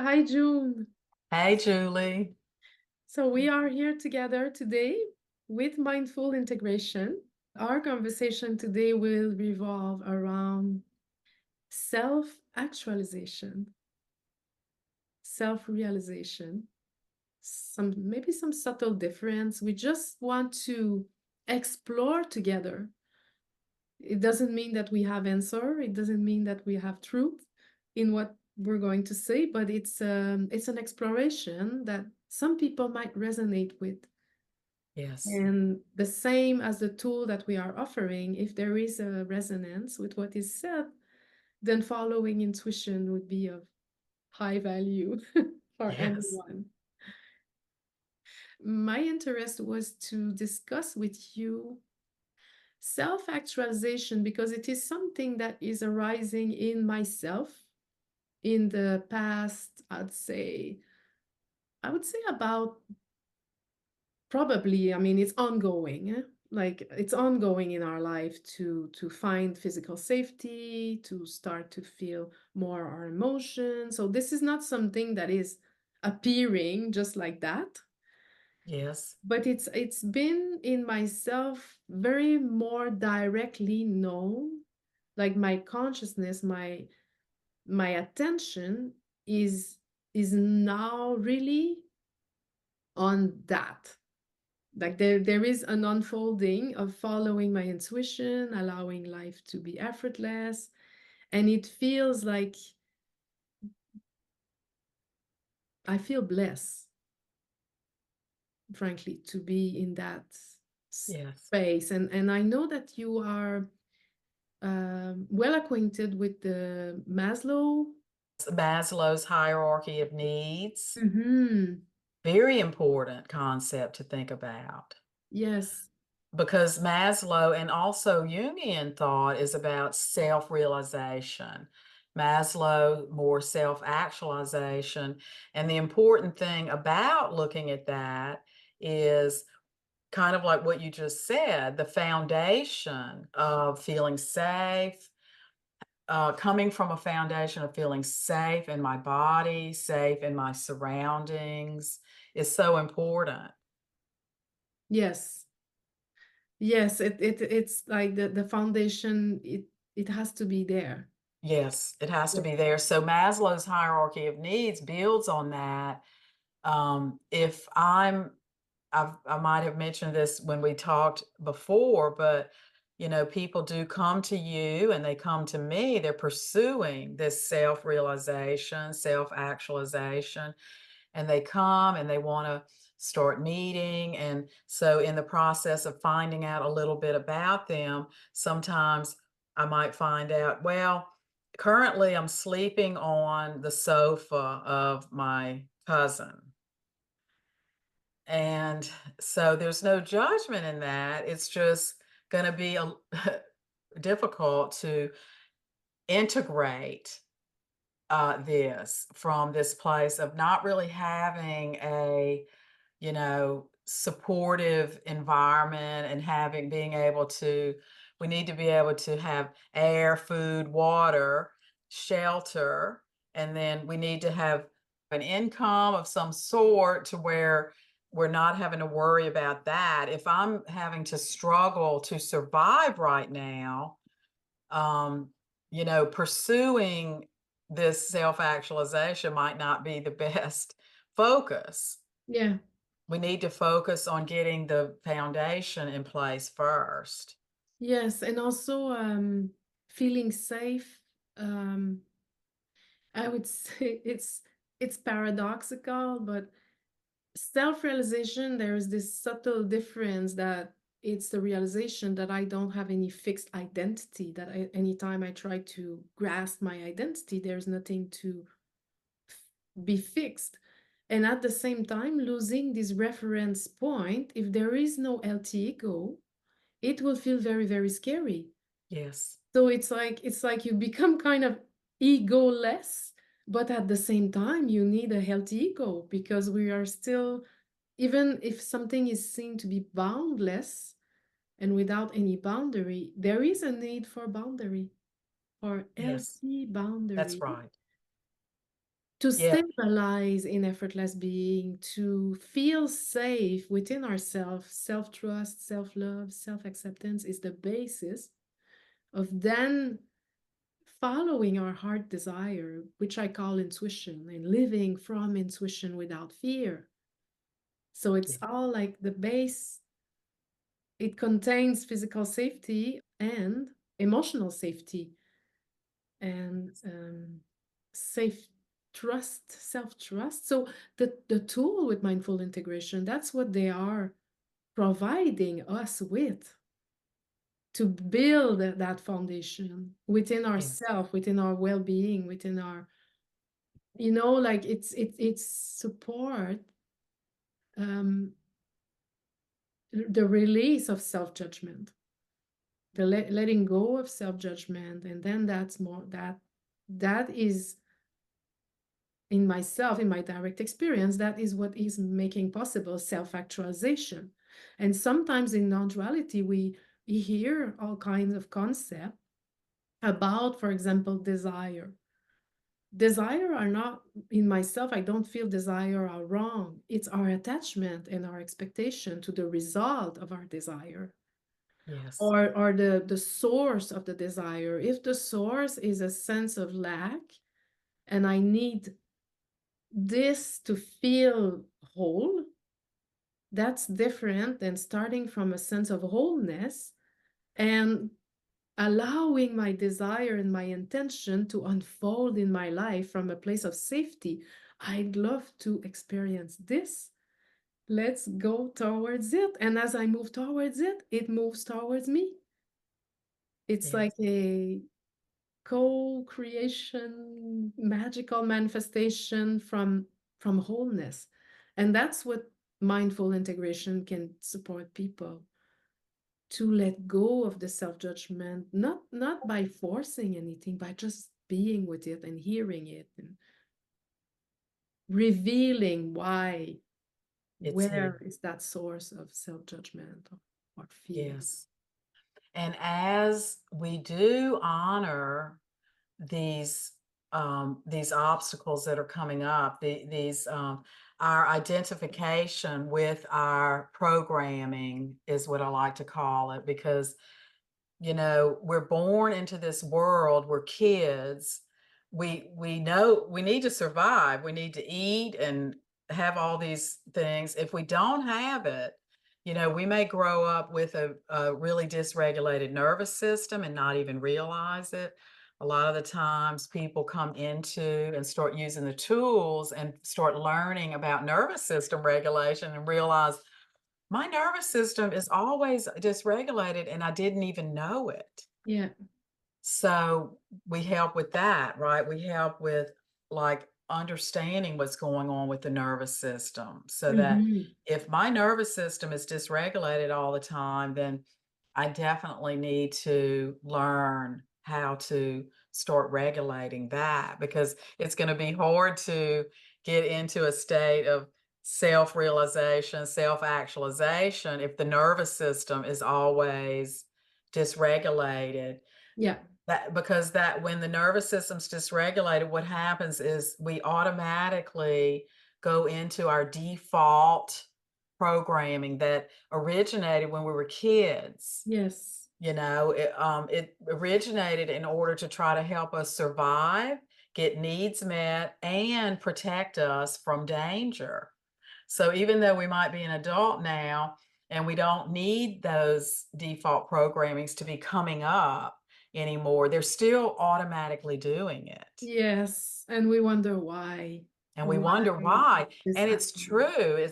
Hi, June. Hey, Julie. So we are here together today with mindful integration. Our conversation today will revolve around self-actualization, self-realization, maybe some subtle difference. We just want to explore together. It doesn't mean that we have answer. It doesn't mean that we have truth in what we're going to say, but it's an exploration that some people might resonate with. Yes, And the same as the tool that we are offering, if there is a resonance with what is said, then following intuition would be of high value for yes, anyone. My interest was to discuss with you self-actualization because it is something that is arising in myself in the past, I would say about probably, I mean, it's ongoing. Like it's ongoing in our life to find physical safety, to start to feel more our emotions. So this is not something that is appearing just like that, yes, but it's been in myself very more directly known. Like my consciousness, my attention is now really on that. Like there is an unfolding of following my intuition, allowing life to be effortless, and it feels like I feel blessed, frankly, to be in that yes. space. And I know that you are well acquainted with the Maslow. Maslow's hierarchy of needs, Hmm. very important concept to think about Yes. because Maslow and also Jungian thought is about self-realization. Maslow, more self-actualization. And the important thing about looking at that is kind of like what you just said, the foundation of feeling safe, coming from a foundation of feeling safe in my body, safe in my surroundings is so important. Yes. Yes. It's like the foundation, it has to be there. Yes, it has to Yeah. be there. So Maslow's hierarchy of needs builds on that. If I might have mentioned this when we talked before, but people do come to you and they come to me. They're pursuing this self-realization, self-actualization, and they come and they want to start meeting. And so, in the process of finding out a little bit about them, sometimes I might find out, well, currently I'm sleeping on the sofa of my cousin. And so there's no judgment in that. It's just going to be difficult to integrate this from this place of not really having a supportive environment and being able to, we need to be able to have air, food, water, shelter, and then we need to have an income of some sort to where we're not having to worry about that. If I'm having to struggle to survive right now, um, pursuing this self-actualization might not be the best focus. Yeah. We need to focus on getting the foundation in place first. Yes, and also feeling safe. Um, I would say it's paradoxical, but self-realization, there is this subtle difference that it's the realization that I don't have any fixed identity, that anytime I try to grasp my identity, there's nothing to be fixed. And at the same time, losing this reference point, if there is no LT ego, it will feel very, very scary. Yes, So it's like you become kind of egoless, but at the same time, you need a healthy ego because we are still, even if something is seen to be boundless and without any boundary, there is a need for boundary, for yes, healthy that's boundary right. to Yeah, stabilize in effortless being, to feel safe within ourselves. Self-trust, self-love, self-acceptance is the basis of then following our heart desire, which I call intuition, and living from intuition without fear. So yeah, it's all like the base. It contains physical safety and emotional safety and safe trust, self-trust. So the tool with mindful integration, that's what they are providing us with to build that foundation within yes, ourself, within our well-being, within our, like it's support um the release of self-judgment, the letting go of self-judgment, and then that's more that is in myself, in my direct experience, that is what is making possible self-actualization. And sometimes in non-duality we hear all kinds of concepts about, for example, desire are not, in myself I don't feel desire are wrong. It's our attachment and our expectation to the result of our desire, yes, or the source of the desire. If the source is a sense of lack and I need this to feel whole, that's different than starting from a sense of wholeness and allowing my desire and my intention to unfold in my life from a place of safety. I'd love to experience this. Let's go towards it. And as I move towards it, it moves towards me. It's like yes, a co-creation, magical manifestation from wholeness. And that's what mindful integration can support people to let go of the self-judgment, not by forcing anything, by just being with it and hearing it and revealing why, it's here. where is that source of self-judgment or fear. Yes. And as we do honor these obstacles that are coming up, these our identification with our programming is what I like to call it, because we're born into this world, we're kids, we know we need to survive, we need to eat and have all these things. If we don't have it, we may grow up with a really dysregulated nervous system and not even realize it. A lot of the times people come into and start using the tools and start learning about nervous system regulation and realize my nervous system is always dysregulated and I didn't even know it. Yeah. So we help with that, right? We help with like understanding what's going on with the nervous system so that Hmm. if my nervous system is dysregulated all the time, then I definitely need to learn how to start regulating that, because it's going to be hard to get into a state of self-realization, self-actualization if the nervous system is always dysregulated. Yeah. That because that when the nervous system's dysregulated, what happens is we automatically go into our default programming that originated when we were kids. Yes. It originated in order to try to help us survive, get needs met, and protect us from danger. So even though we might be an adult now and we don't need those default programmings to be coming up anymore, they're still automatically doing it. Yes. And we wonder why. And we Why wonder is why. this And it's happening? true.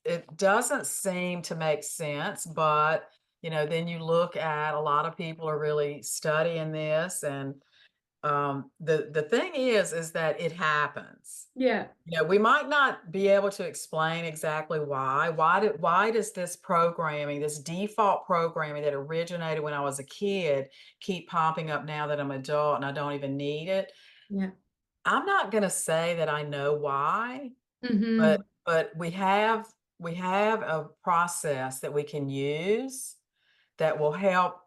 It doesn't seem to make sense, but then you look at a lot of people are really studying this, and the thing is that it happens. Yeah. We might not be able to explain exactly why. Why does this programming, this default programming that originated when I was a kid, keep popping up now that I'm an adult and I don't even need it? Yeah. I'm not going to say that I know why, but Hmm. we have a process that we can use that will help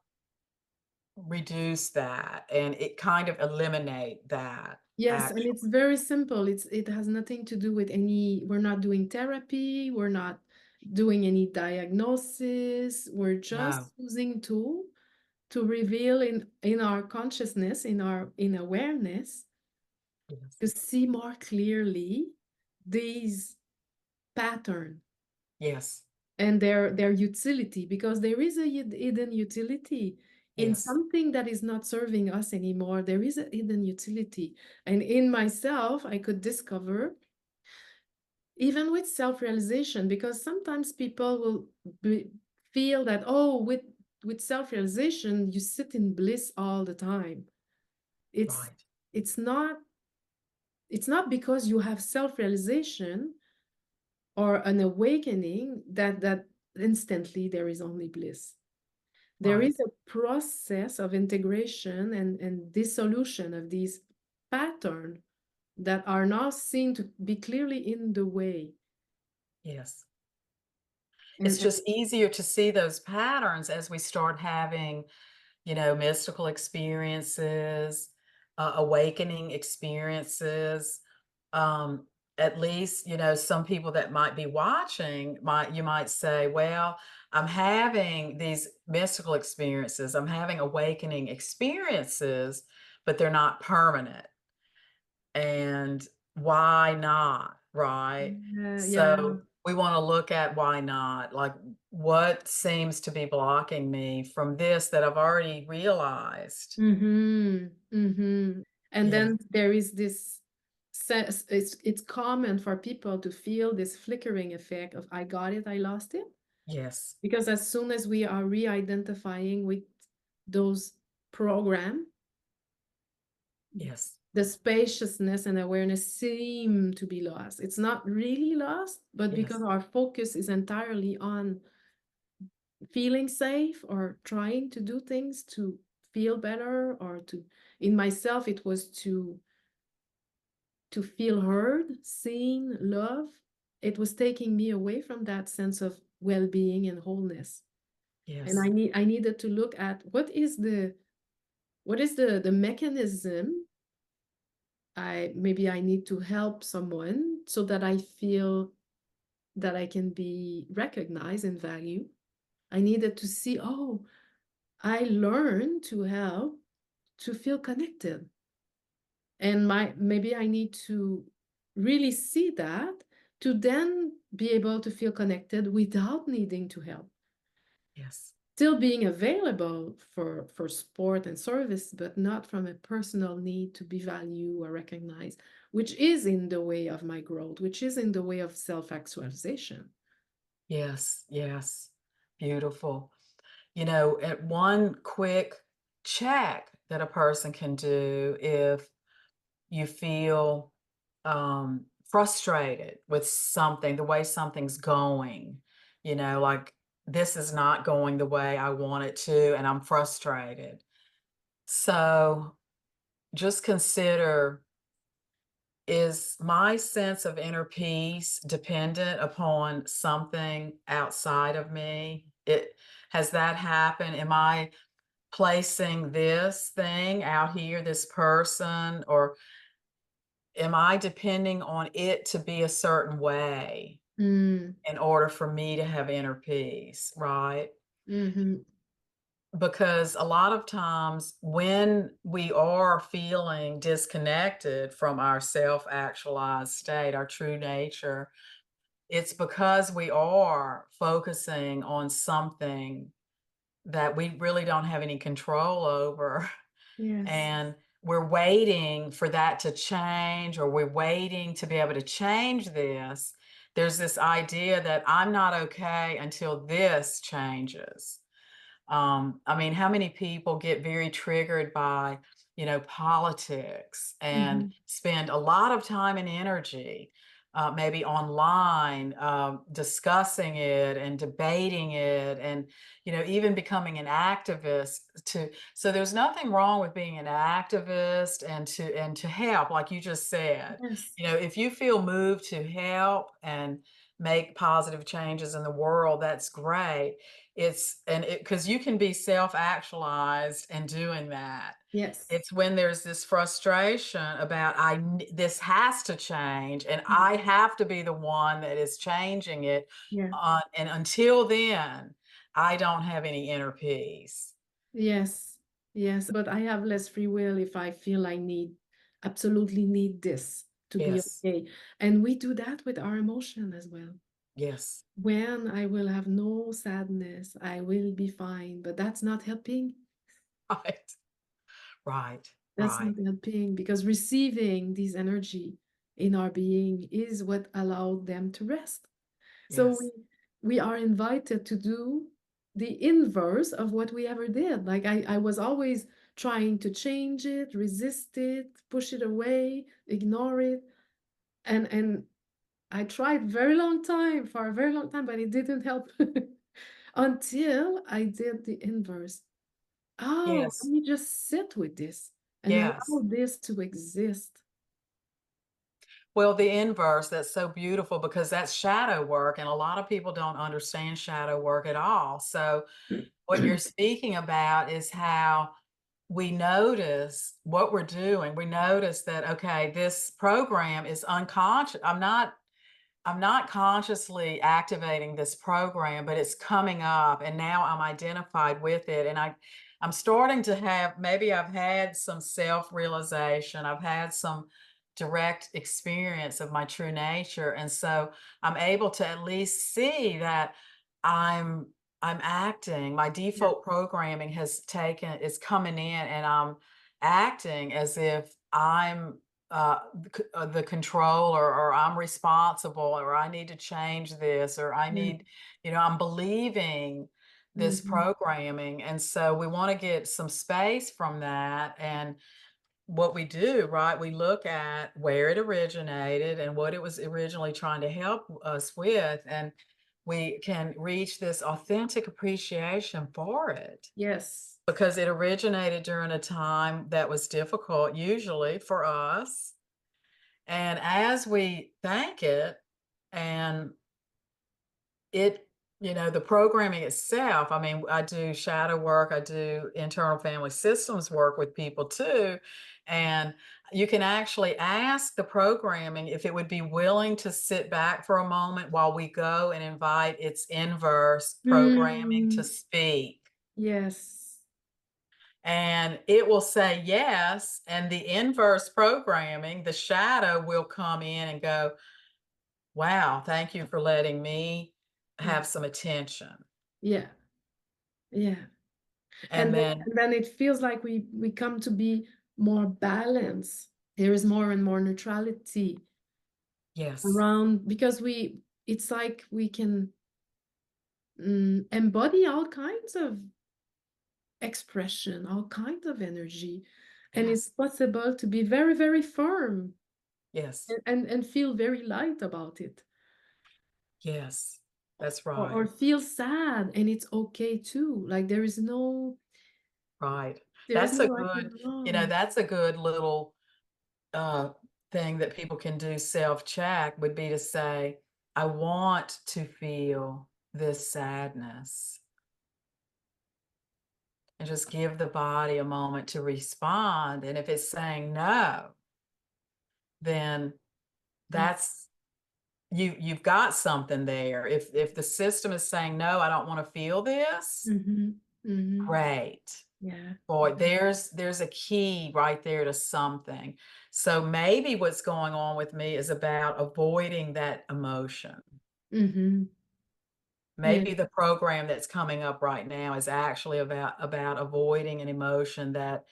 reduce that and it kind of eliminate that Yes, and it's actually. very simple. It has nothing to do with any, we're not doing therapy, we're not doing any diagnosis, we're No. just using tool to reveal in our consciousness, in awareness, Yes. to see more clearly these pattern Yes. and their utility, because there is a hidden utility in Yes. something that is not serving us anymore. There is a hidden utility, and in myself I could discover, even with self-realization, because sometimes people will feel that, oh, with self-realization you sit in bliss all the time. it's Right. it's not it's not because you have self-realization or an awakening that instantly there is only bliss. There Right. is a process of integration and dissolution of these patterns that are now seen to be clearly in the way. Yes. It's And just easier to see those patterns as we start having, mystical experiences, awakening experiences. Um, at least, some people that might be watching you might say, well, I'm having these mystical experiences, I'm having awakening experiences, but they're not permanent. And why not? Right? yeah. So we want to look at why not. Like, what seems to be blocking me from this that I've already realized? Mm-hmm. Mm-hmm. And Yes, then there is this sense, it's common for people to feel this flickering effect of I got it, I lost it. yes, Because as soon as we are re-identifying with those program, yes, the spaciousness and awareness seem to be lost. It's not really lost, but because yes, our focus is entirely on feeling safe or trying to do things to feel better, or to, in myself, it was to feel heard, seen, love. It was taking me away from that sense of well-being and wholeness. And yes, I needed to look at what is the mechanism. Maybe I need to help someone so that I feel that I can be recognized and valued. I needed to see, oh, I learned to help to feel connected. And maybe I need to really see that, to then be able to feel connected without needing to help. yes, Still being available for support and service, but not from a personal need to be valued or recognized, which is in the way of my growth, which is in the way of self-actualization. yes, yes. Beautiful. At one quick check that a person can do if you feel frustrated with something, the way something's going, like this is not going the way I want it to, and I'm frustrated. So just consider, is my sense of inner peace dependent upon something outside of me? Has that happened? Am I placing this thing out here, this person, or am I depending on it to be a certain way Mm, in order for me to have inner peace, right? mhm. Because a lot of times when we are feeling disconnected from our self actualized state, our true nature, it's because we are focusing on something that we really don't have any control over. Yes. And we're waiting for that to change, or we're waiting to be able to change this. There's this idea that I'm not okay until this changes. I mean, how many people get very triggered by, politics and Mhm. spend a lot of time and energy, maybe online, discussing it and debating it, and even becoming an activist. So there's nothing wrong with being an activist and to help, like you just said. Yes. If you feel moved to help and make positive changes in the world, that's great. It's and it because you can be self-actualized and doing that. Yes. It's when there's this frustration about this has to change and Mm. I have to be the one that is changing it. Yeah. And until then, I don't have any inner peace. Yes. Yes. But I have less free will if I feel I need, absolutely need this to be Yes. okay. And we do that with our emotion as well. Yes. When I will have no sadness, I will be fine. But that's not helping. Right. Right. That's Right. not helping because receiving this energy in our being is what allowed them to rest. So Yes. we are invited to do the inverse of what we ever did. Like I was always trying to change it, resist it, push it away, ignore it. And I tried very long time for a very long time, but it didn't help until I did the inverse. Oh, let Yes. me just sit with this and Yes. allow this to exist. Well, the inverse, that's so beautiful because that's shadow work, and a lot of people don't understand shadow work at all. So, what you're speaking about is how we notice what we're doing. We notice that, okay, this program is unconscious. I'm not consciously activating this program, but it's coming up and now I'm identified with it. And I'm starting to have, maybe I've had some self-realization, I've had some direct experience of my true nature. And so I'm able to at least see that I'm I'm acting. My Yeah. default programming is coming in and I'm acting as if I'm the controller, or I'm responsible, or I need to change this, or I Yeah. need, I'm believing this Mhm. programming. And so we want to get some space from that. And what we do, right, we look at where it originated and what it was originally trying to help us with. And we can reach this authentic appreciation for it Yes. because it originated during a time that was difficult, usually for us, and as we thank it and it, the programming itself, I mean, I do shadow work, I do internal family systems work with people too. And you can actually ask the programming if it would be willing to sit back for a moment while we go and invite its inverse programming to Mm. speak. Yes. And it will say yes. And the inverse programming, the shadow will come in and go, wow, thank you for letting me Yeah. have some attention. Yeah. Yeah. And then, And then it feels like we come to be more balanced. There is more and more neutrality yes, around because we it's like we can embody all kinds of expression, all kinds of energy. And it's yes, possible to be very, very firm yes, and feel very light about it. yes, that's Or right, feel sad and it's okay too. Like right. there is That's no a right and good, wrong. that's a good little uh, thing that people can do self-check would be to say, I want to feel this sadness, and just give the body a moment to respond. And if it's saying no, then Yeah. that's you've got something there. If the system is saying, "No, I don't wanna feel this," Mm-hmm. Mm-hmm. great. Yeah. Boy, there's a key right there to something. So maybe what's going on with me is about avoiding that emotion. Mm-hmm. Yeah. Maybe the program that's coming up right now is actually about avoiding an emotion that,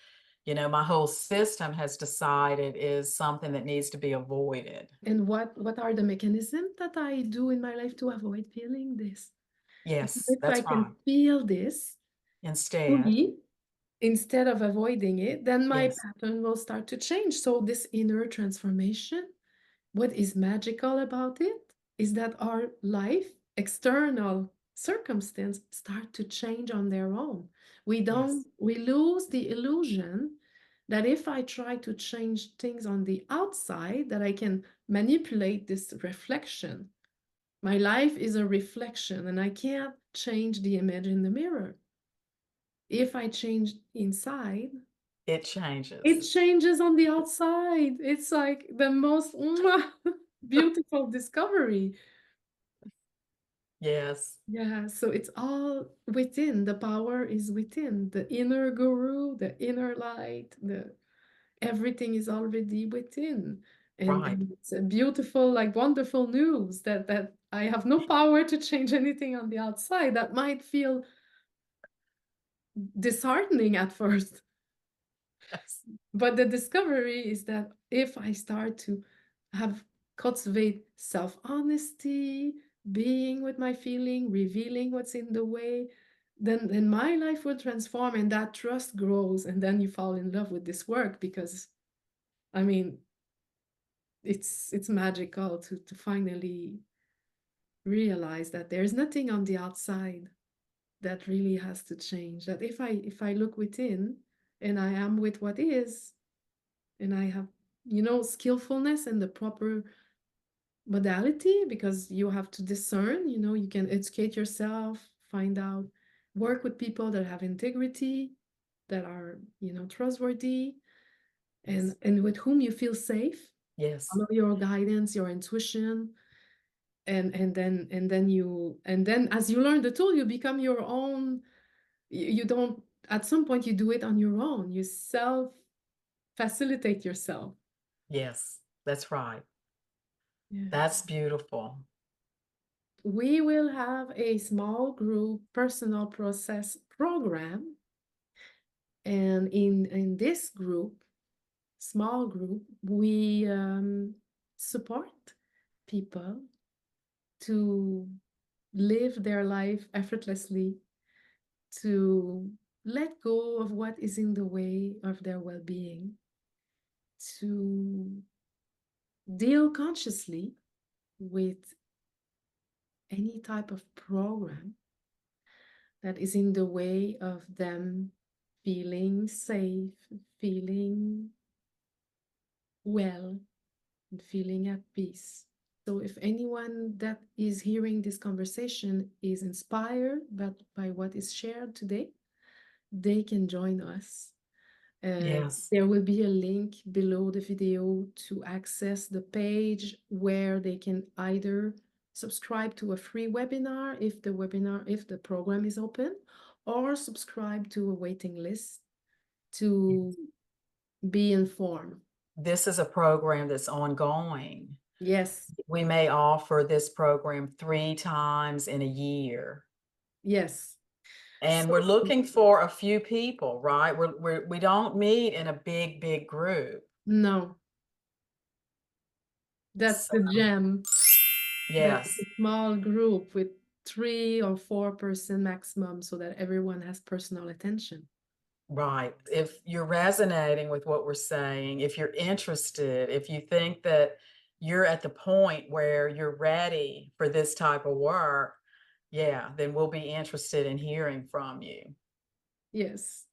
my whole system has decided is something that needs to be avoided. And what are the mechanisms that I do in my life to avoid feeling this? Because Yes, if I that's right. can feel this Instead, fully instead of avoiding it, then my yes, pattern will start to change. So this inner transformation, what is magical about it is that our life, external circumstance start to change on their own. yes, We lose the illusion that if I try to change things on the outside, that I can manipulate this reflection. My life is a reflection, and I can't change the image in the mirror. If I change inside, It it changes. changes on the outside. It's like the most beautiful discovery. Yes, Yeah, so it's all within. The power is within. The inner guru, the inner light, the everything is already within. right. And it's a beautiful, like wonderful news that I have no power to change anything on the outside. That might feel disheartening at first. Yes. But the discovery is that if I start to have cultivate self-honesty, being with my feeling, revealing what's in the way, then my life will transform and that trust grows. And then you fall in love with this work because I mean it's magical to finally realize that there's nothing on the outside that really has to change. That if I look within and I am with what is, and I have, skillfulness and the proper modality because you have to discern, you can educate yourself, find out, work with people that have integrity, that are, trustworthy, and Yes. and with whom you feel safe. Yes. Follow your guidance, your intuition, and then as you learn the tool, you become your own. You don't, at some point you do it on your own. You self facilitate yourself. Yes. That's right. Yes. That's beautiful. We will have a small group personal process program. And in this group, small group, we support people to live their life effortlessly, to let go of what is in the way of their well-being, to deal consciously with any type of program that is in the way of them feeling safe, feeling well, and feeling at peace. So, if anyone that is hearing this conversation is inspired by what is shared today, they can join us. Yes. There will be a link below the video to access the page where they can either subscribe to a free webinar if the program is open, or subscribe to a waiting list to Yes. be informed. This is a program that's ongoing. Yes, We may offer this program 3 times in a year, yes. and we're So, looking for a few people, right? We don't meet in a big, big group. no, that's So the gem. That yes, a small group with 3 or 4 person maximum so that everyone has personal attention. right. If you're resonating with what we're saying, if you're interested, if you think that you're at the point where you're ready for this type of work, yeah, then we'll be interested in hearing from you. Yes.